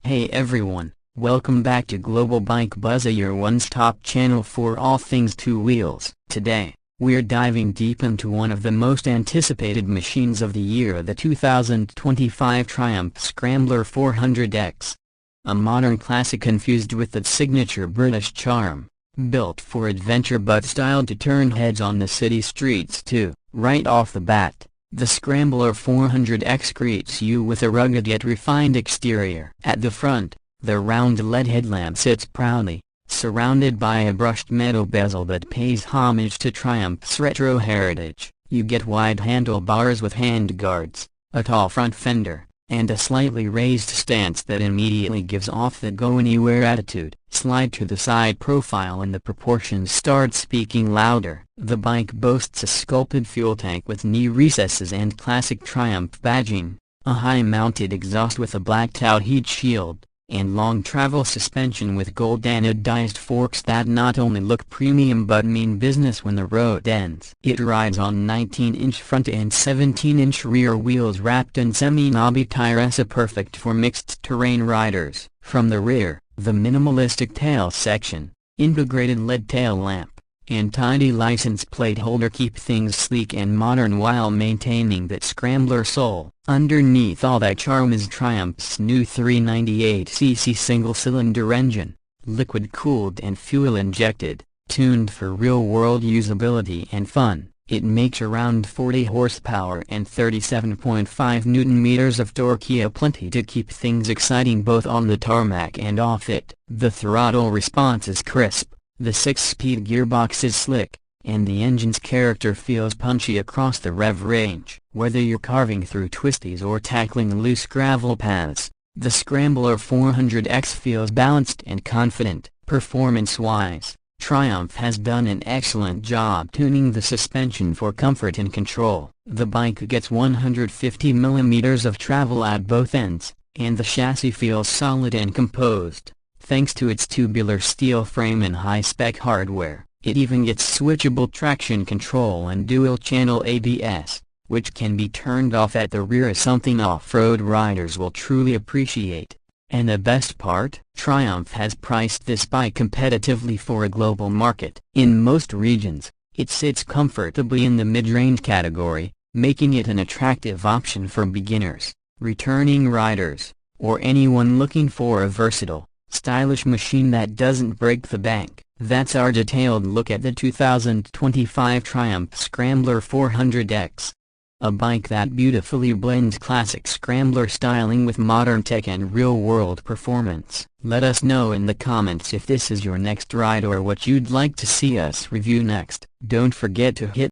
Hey everyone, welcome back to Global Bike Buzz, your one-stop channel for all things two wheels. Today, we're diving deep into one of the most anticipated machines of the year, the 2025 Triumph Scrambler 400X. A modern classic infused with its signature British charm, built for adventure but styled to turn heads on the city streets too. Right off the bat, the Scrambler 400X greets you with a rugged yet refined exterior. At the front, the round LED headlamp sits proudly, surrounded by a brushed metal bezel that pays homage to Triumph's retro heritage. You get wide handlebars with handguards, a tall front fender, and a slightly raised stance that immediately gives off the go-anywhere attitude. Slide to the side profile and the proportions start speaking louder. The bike boasts a sculpted fuel tank with knee recesses and classic Triumph badging, a high-mounted exhaust with a blacked-out heat shield, and long travel suspension with gold anodized forks that not only look premium but mean business when the road ends. It rides on 19-inch front and 17-inch rear wheels wrapped in semi-knobby tires, perfect for mixed-terrain riders. From the rear, the minimalistic tail section, integrated LED tail lamp, and tiny license plate holder keep things sleek and modern while maintaining that Scrambler soul. Underneath all that charm is Triumph's new 398cc single-cylinder engine, liquid-cooled and fuel-injected, tuned for real-world usability and fun. It makes around 40 horsepower and 37.5 Nm of torque, plenty to keep things exciting both on the tarmac and off it. The throttle response is crisp, the 6-speed gearbox is slick, and the engine's character feels punchy across the rev range. Whether you're carving through twisties or tackling loose gravel paths, the Scrambler 400X feels balanced and confident. Performance-wise, Triumph has done an excellent job tuning the suspension for comfort and control. The bike gets 150 mm of travel at both ends, and the chassis feels solid and composed. Thanks to its tubular steel frame and high-spec hardware, it even gets switchable traction control and dual-channel ABS, which can be turned off at the rear, something off-road riders will truly appreciate. And the best part? Triumph has priced this bike competitively for a global market. In most regions, it sits comfortably in the mid-range category, making it an attractive option for beginners, returning riders, or anyone looking for a versatile, stylish machine that doesn't break the bank. That's our detailed look at the 2025 Triumph Scrambler 400X. A bike that beautifully blends classic Scrambler styling with modern tech and real-world performance. Let us know in the comments if this is your next ride or what you'd like to see us review next. Don't forget to hit